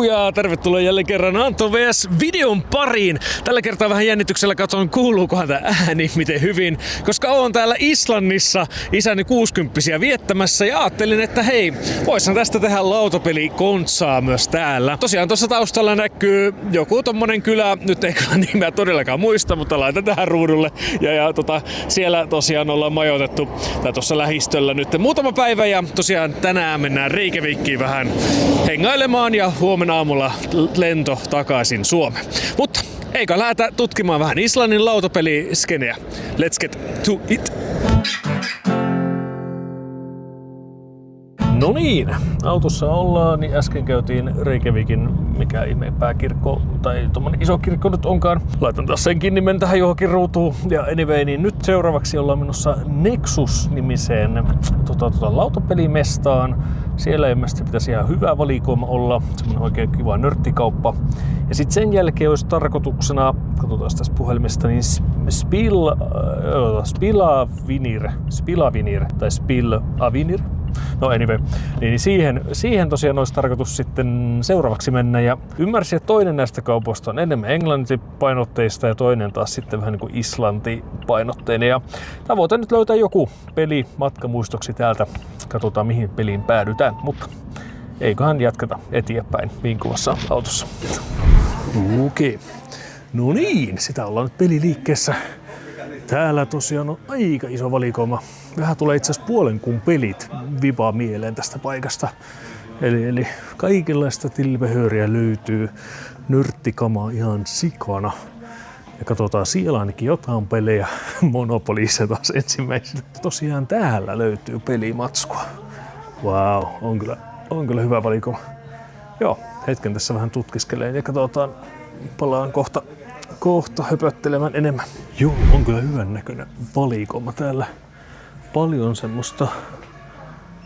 Ja tervetuloa jälleen kerran Antto vs. videon pariin. Tällä kertaa vähän jännityksellä katson, kuuluukohan tää ääni miten hyvin, koska oon täällä Islannissa isäni 60-vuotiaita viettämässä ja ajattelin, että hei, voisin tästä tehdä lautapelikontsaa myös täällä. Tosiaan tuossa taustalla näkyy joku tommonen kylä, nyt ei kyllä nimeä todellakaan muista, mutta laitan tähän ruudulle. Siellä tosiaan ollaan majoitettu tuossa lähistöllä nyt muutama päivä ja tosiaan tänään mennään Reykjavikkiin vähän hengailemaan ja huomenna aamulla lento takaisin Suomeen. Mutta eikä lähdetä tutkimaan vähän Islannin lautapeliskeneä. Let's get to it! No niin, autossa ollaan, niin äsken käytiin Reykjavikin, mikä ihme pääkirkko tai tommonen iso kirkko nyt onkaan. Laitan taas senkin nimen tähän johonkin ruutuun. Ja anyway, niin nyt seuraavaksi ollaan menossa Nexus-nimiseen lautapelimestaan. Siellä ilmeisesti pitäisi ihan hyvä valikoima olla, semmonen oikein kiva nörttikauppa. Ja sitten sen jälkeen olisi tarkoituksena, katsotaan tästä puhelimesta, niin Spilavinir. No anyway, niin siihen tosiaan olisi tarkoitus sitten seuraavaksi mennä. Ja ymmärsin, että toinen näistä kaupoista on enemmän englantipainotteista ja toinen taas sitten vähän niin kuin islantipainotteinen. Ja tavoite nyt löytää joku peli matkamuistoksi täältä. Katsotaan mihin peliin päädytään, mutta eiköhän jatketa eteenpäin vinkuvassa autossa. Okei. No niin, sitä ollaan nyt peliliikkeessä. Täällä tosiaan on aika iso valikoima. Vähän tulee itse asiassa puolenkuun pelit vipaa mieleen tästä paikasta. Eli kaikenlaista tilpehööriä löytyy, nörttikamaa ihan sikana. Ja katsotaan, siellä ainakin jotain pelejä. Monopolissa taas ensimmäisenä. Tosiaan täällä löytyy pelimatskua. Wow, on kyllä hyvä valikoima. Joo, hetken tässä vähän tutkiskelee ja katsotaan, palaan kohta höpöttelemään enemmän. Joo, on kyllä hyvän näköinen valikoima täällä. Paljon semmoista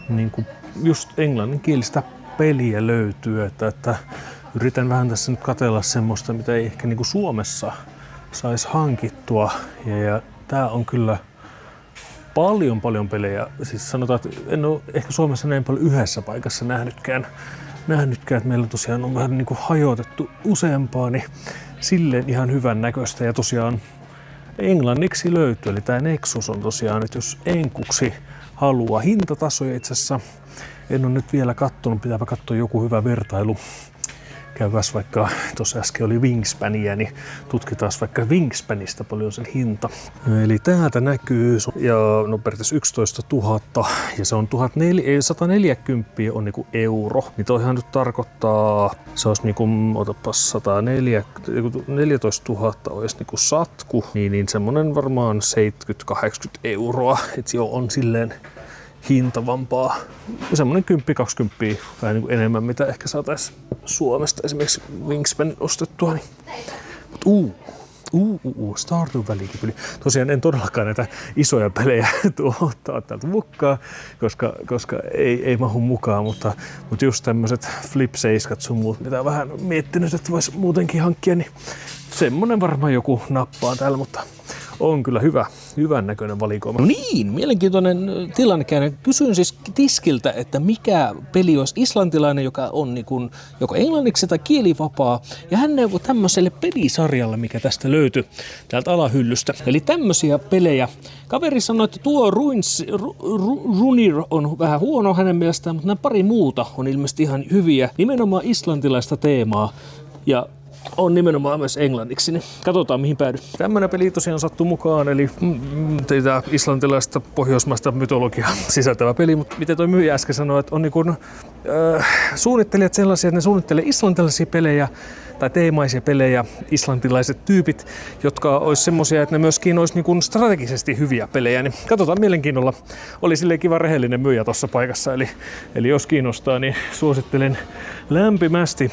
niinku just englanninkielistä peliä löytyy, että yritän vähän tässä nyt katsella semmoista, mitä ei ehkä niinku Suomessa saisi hankittua. Ja tää on kyllä paljon pelejä. Siis sanotaan, että en ole ehkä Suomessa näin paljon yhdessä paikassa nähnytkään, että meillä tosiaan on vähän niinku hajotettu useampaa, niin silleen ihan hyvän näköistä. Ja tosiaan englanniksi löytyy, eli tää Nexus on tosiaan, että jos enkuksi haluaa hintatasoja itse asiassa, en ole nyt vielä kattonut, pitääpä katsoa joku hyvä vertailu. Käyväs vaikka, tuossa äsken oli Wingspania, niin tutkitaan vaikka Wingspanista paljon sen hinta. Eli täältä näkyy, ja no periaatteessa 11 000, ja se on 140 on niinku euro. Niin toihan nyt tarkoittaa, se olisi niinku, otapas 14 000 olisi niinku satku, niin semmonen varmaan 70-80 euroa. Et joo, on silleen hintavampaa. Semmoinen 10-20 vähän niin kuin enemmän, mitä ehkä saataisiin Suomesta esimerkiksi Wingspan ostettua. Niin. Stardew-välikin. Tosiaan en todellakaan näitä isoja pelejä ottaa täältä mukaan, koska ei mahu mukaan, mutta just tämmöiset Flip 7 sun muut, mitä vähän miettinyt, että vois muutenkin hankkia, niin semmonen varmaan joku nappaa täällä, mutta on kyllä hyvän näköinen valikoima. No niin, mielenkiintoinen tilannekäänne. Kysyin siis tiskiltä, että mikä peli olisi islantilainen, joka on niin kuin joko englanniksi tai kielivapaa. Ja hän neuvoi tämmöiselle pelisarjalle, mikä tästä löytyi täältä alahyllystä. Eli tämmöisiä pelejä. Kaveri sanoi, että tuo Runir on vähän huono hänen mielestään, mutta nämä pari muuta on ilmeisesti ihan hyviä. Nimenomaan islantilaista teemaa. Ja on nimenomaan myös englanniksi, niin katsotaan mihin päädy. Tämmönen peli tosiaan sattuu mukaan, eli tämä islantilaista pohjoismaista mytologiaa sisältävä peli, mutta miten toi myyjä äsken sanoi, että on niin kuin, suunnittelijat sellaisia, että ne suunnittelee islantilaisia pelejä tai teemaisia pelejä, islantilaiset tyypit, jotka olisi semmoisia, että ne myöskin olisi niin kuin strategisesti hyviä pelejä, niin katsotaan mielenkiinnolla. Oli silleen kiva rehellinen myyjä tuossa paikassa, eli jos kiinnostaa, niin suosittelen lämpimästi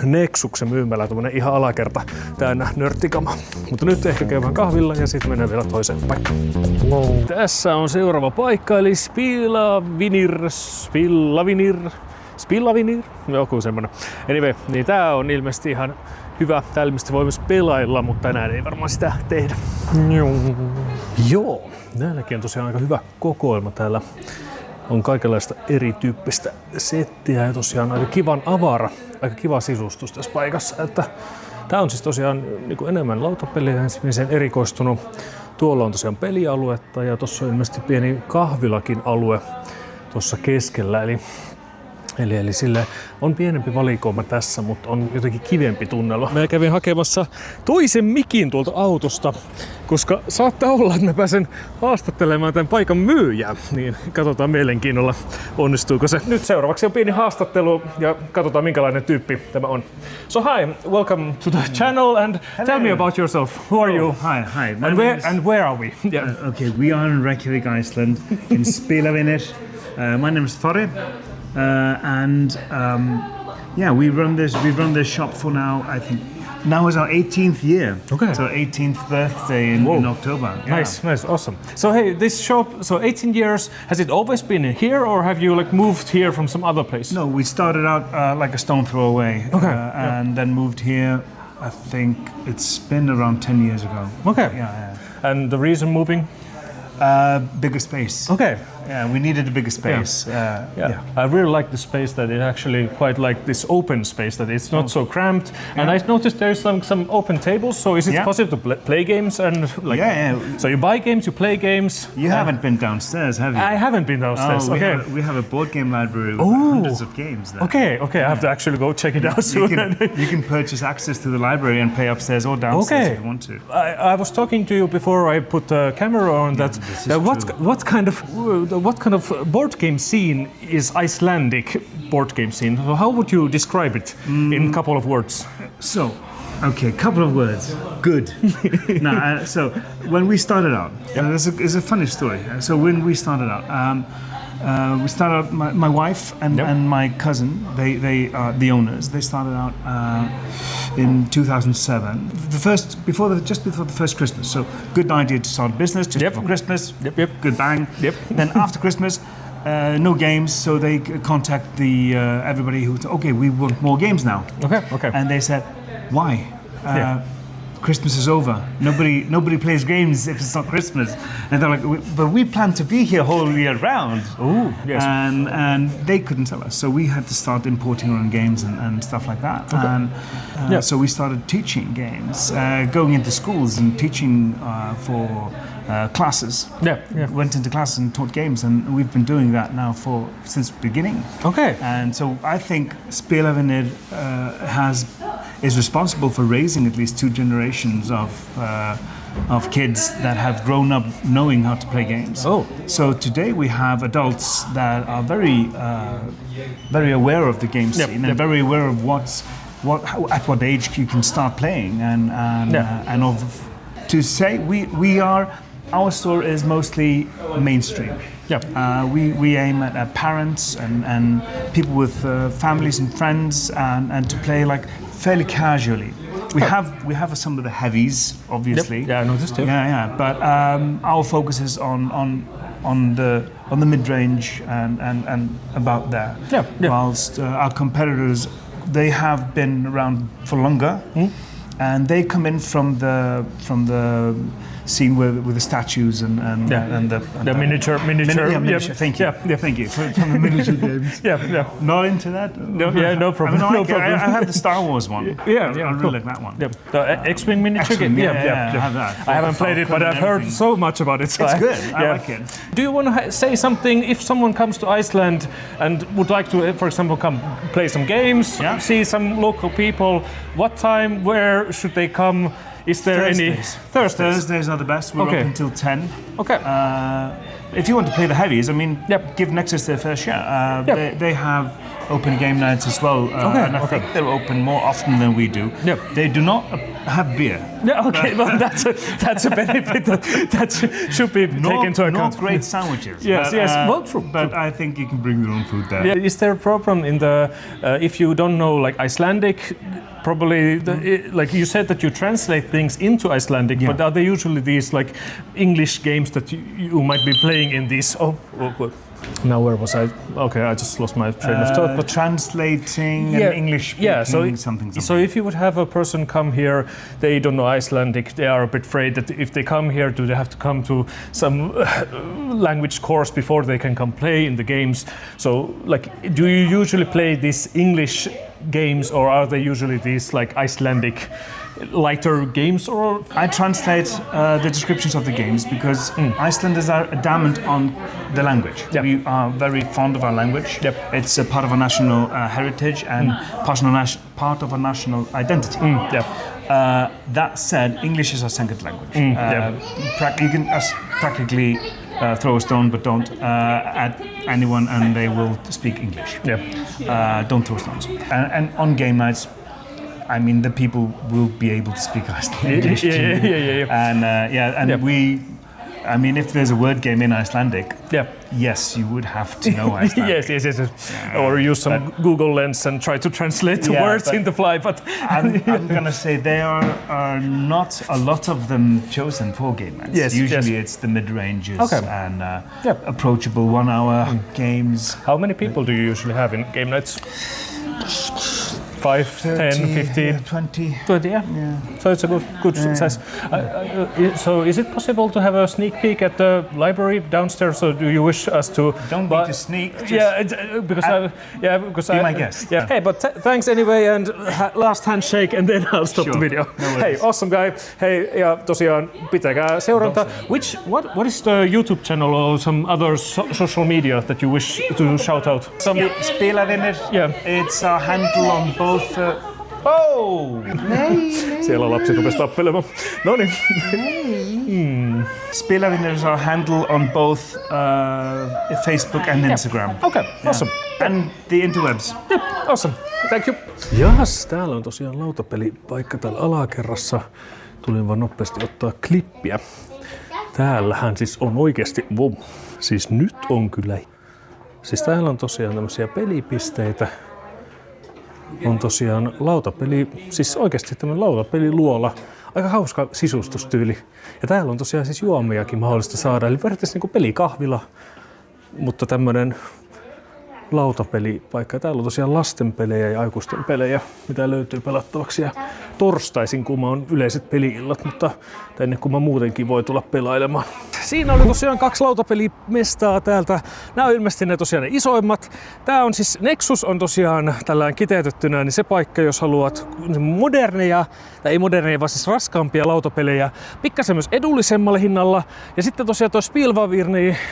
Nexuksen myymälä, tommonen ihan alakerta täynnä nörttikama. Mutta nyt ehkä käydään kahvilla ja sitten mennään vielä toiseen paikkaan. Wow. Tässä on seuraava paikka, eli Spilavinir, joku semmonen. Anyway, niin tää on ilmeisesti ihan hyvä. Täällä ilmeisesti voi myös pelailla, mutta tänään ei varmaan sitä tehdä. Joo, näilläkin on tosiaan aika hyvä kokoelma täällä On kaikenlaista erityyppistä settiä ja tosiaan aika kivan avara, aika kiva sisustus tässä paikassa. Että tää on siis tosiaan niin kuin enemmän lautapeliin erikoistunut. Tuolla on tosiaan pelialuetta ja tuossa on ilmeisesti pieni kahvilakin alue tuossa keskellä. Eli sille on pienempi valikoima tässä, mutta on jotenkin kivempi tunnelma. Mä kävin hakemassa toisen mikin tuolta autosta, koska saattaa olla, että mä pääsen haastattelemaan tämän paikan myyjää. Niin katsotaan mielenkiinnolla, onnistuuko se. Nyt seuraavaksi on pieni haastattelu ja katsotaan minkälainen tyyppi tämä on. So hi, welcome to the channel and tell me about yourself. Who are you? Hi. And where are we? Yeah. Okay, we are in Reykjavik, Iceland, in Spilavinir. My name is Thorri. We've run this shop for now, I think, now is our 18th year. Okay. So 18th birthday in October. Yeah. Nice, awesome. So hey, this shop, so 18 years, has it always been in here or have you like moved here from some other place? No, we started out like a stone throw away. Okay. And then moved here, I think it's been around 10 years ago. Okay. Yeah. And the reason moving? Bigger space. Okay. Yeah, we needed a bigger space. Yeah. I really like the space that it actually quite like this open space, that it's not so cramped. And I noticed there's some open tables, so is it possible to play games and like? Yeah. So you buy games, you play games. You haven't been downstairs, have you? I haven't been downstairs. Oh, we have a board game library with hundreds of games there. Okay. I have to actually go check it out soon. You can purchase access to the library and pay upstairs or downstairs if you want to. I was talking to you before I put the camera on what kind of board game scene is Icelandic board game scene? So how would you describe it in a couple of words? So, okay, couple of words. Good. So when we started out, there's a funny story. So when we started out, my wife and my cousin, they are the owners. They started out in 2007. Just before the first Christmas. So good idea to start a business just before Christmas. Yep. Good bang. Yep. Then after Christmas, no games, so they contact everybody who said, okay, we want more games now. Okay. And they said, why? Christmas is over. Nobody plays games if it's not Christmas. And they're like, but we plan to be here whole year round. Oh, yes. And they couldn't tell us, so we had to start importing our own games and stuff like that. Okay. And so we started teaching games, going into schools and teaching for classes. Yeah. Went into classes and taught games, and we've been doing that now since the beginning. Okay. And so I think Spilavinir is responsible for raising at least two generations of kids that have grown up knowing how to play games. Oh. So today we have adults that are very aware of the game scene and very aware of at what age you can start playing our store is mostly mainstream. Yeah. We aim at parents and people with families and friends and to play like fairly casually. We have some of the heavies, obviously. Yep. Yeah, I noticed too. Yeah. But our focus is on the mid-range and about there. Yeah. Whilst our competitors, they have been around for longer, and they come in from the scene with the statues and the miniature. Miniature. Thank you. Yeah. Thank you for the miniature games. Yeah. Not into that. No problem. No problem. I have the Star Wars one. Yeah. I really like that one. Yeah. The X-Wing miniature game. Yeah. I have that. I haven't played it, but I've heard so much about it. So it's good. I like it. Do you want to say something if someone comes to Iceland and would like to, for example, come play some games, see some local people? What time? Where should they come? Is there any Thursdays are the best. We're open until 10. Okay. If you want to play the heavies, I mean, give Nexus their fair share. They have open game nights as well, and I think they're open more often than we do. Yep. They do not have beer. Yeah, okay, well that's a benefit that should be taken into account. Not great sandwiches. Yes, well, true. But I think you can bring your own food there. Yeah. Is there a problem in the if you don't know like Icelandic? Probably, like you said that you translate things into Icelandic, but are there usually these like English games that you might be playing in these? Now where was I? Okay, I just lost my train of thought. But translating and English speaking, yeah. So something. So if you would have a person come here, they don't know Icelandic, they are a bit afraid that if they come here, do they have to come to some language course before they can come play in the games? So like, do you usually play these English games, or are they usually these like Icelandic lighter games? Or I translate the descriptions of the games because Icelanders are adamant on the language. Yep. We are very fond of our language. Yep. It's a part of our national heritage and part of our national identity. That said, English is our second language. You can practically throw a stone, but don't at anyone, and they will speak English. Don't throw stones. And on game nights, I mean, the people will be able to speak Icelandic. We. I mean, if there's a word game in Icelandic, yes, you would have to know Icelandic. yes. Or use some Google Lens and try to translate the words in the fly. But I'm going to say there are not a lot of them chosen for game nights. Usually it's the mid-ranges and approachable 1 hour games. How many people do you usually have in game nights? 5, 30, 10, 15, 20. 20, yeah. So it's a good size. So is it possible to have a sneak peek at the library downstairs? Or do you wish us to? Don't need to sneak. Because be my guest. Yeah. Hey, but thanks anyway, and last handshake, and then I'll stop the video. No Hey, awesome guy. Hey, ja tosiaan pitäkää seuranta. What is the YouTube channel or some other social media that you wish to shout out? Spelavinner. It's our handle on both. Siellä lapsi rupesi tappelemaan. No niin. Spelavinner is our handle on both Facebook and Instagram. Okay, awesome. And the interwebs. Awesome. Thank you. Jahas, täällä on tosiaan lautapelipaikka täällä alakerrassa. Tulin vaan nopeasti ottaa klippiä. Täällähän siis on oikeesti, siis nyt on kyllä. Siis täällä on tosiaan tämmösiä pelipisteitä. On tosiaan lautapeli, siis oikeasti tämmönen lautapeliluola. Aika hauska sisustustyyli. Ja täällä on tosiaan siis juomiakin mahdollista saada. Eli periaatteessa niinku pelikahvila, mutta tämmönen lautapelipaikka. Täällä on tosiaan lasten pelejä ja aikuisten pelejä, mitä löytyy pelattavaksi. Ja torstaisin, kun on yleiset peli-illat, mutta tänne kun mä muutenkin voi tulla pelailemaan. Siinä oli tosiaan 2 lautapelimestaa täältä. Nämä on ilmeisesti ne tosiaan ne isoimmat. Tää on siis, Nexus on tosiaan tällään kiteytettynä, niin se paikka, jos haluat moderneja, tai ei moderneja, vaan siis raskaampia lautapelejä, pikkasen myös edullisemmalle hinnalla. Ja sitten tosiaan toi Spilvavir,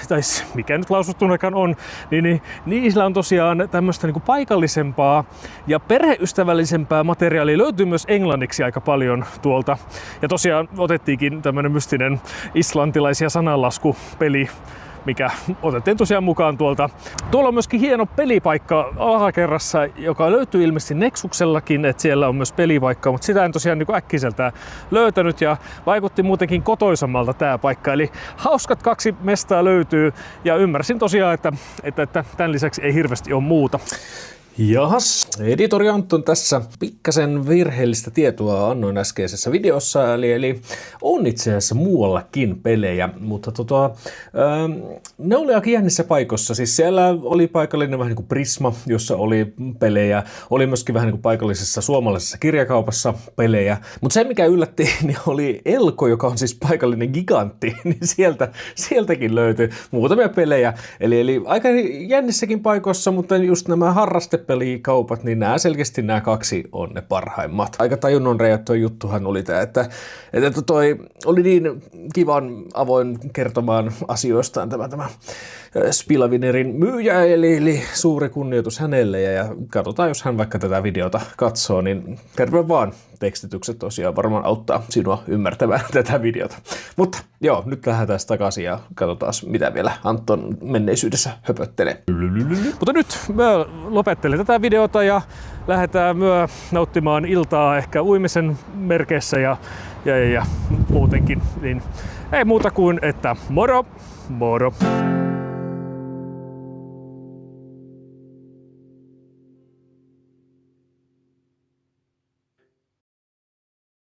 tai mikä nyt lausuttunakaan on, niin niillä on tosiaan tämmöistä niinku paikallisempaa ja perheystävällisempää materiaalia. Löytyy myös englanniksi aika paljon tuolta. Ja tosiaan otettiinkin tämmönen mystinen islantilaisia sananlaskupeli, mikä otettiin tosiaan mukaan tuolta. Tuolla on myöskin hieno pelipaikka alakerrassa, joka löytyy ilmeisesti Nexuksellakin, että siellä on myös pelipaikka, mutta sitä en tosiaan niin äkkiseltään löytänyt ja vaikutti muutenkin kotoisammalta tää paikka. Eli hauskat 2 mestaa löytyy ja ymmärsin tosiaan, että tämän lisäksi ei hirveästi ole muuta. Jahas, editori Anton tässä. Pikkasen virheellistä tietoa annoin äskeisessä videossa, eli on itse asiassa muuallakin pelejä, mutta ne oli aika jännissä paikoissa. Siis siellä oli paikallinen vähän niin kuin Prisma, jossa oli pelejä, oli myöskin vähän niin kuin paikallisessa suomalaisessa kirjakaupassa pelejä, mutta se mikä yllätti, niin oli Elko, joka on siis paikallinen gigantti, niin sieltäkin löytyi muutamia pelejä, eli aika jännissäkin paikoissa, mutta just nämä harrastepelikaupat, niin selkeästi nämä 2 on ne parhaimmat. Aika tajunnon räjäyttö juttuhan oli tämä, että toi oli niin kivan avoin kertomaan asioistaan tämä Spelavinnerin myyjä, eli suuri kunnioitus hänelle ja katsotaan, jos hän vaikka tätä videota katsoo, niin terve vaan. Tekstitykset tosiaan varmaan auttaa sinua ymmärtämään tätä videota. Mutta joo, nyt lähdetään takaisin ja katsotaan, mitä vielä Anton menneisyydessä höpöttelee. Mutta nyt mä lopettelen tätä videota ja lähdetään myös nauttimaan iltaa ehkä uimisen merkeissä ja muutenkin. Niin ei muuta kuin, että moro! Moro!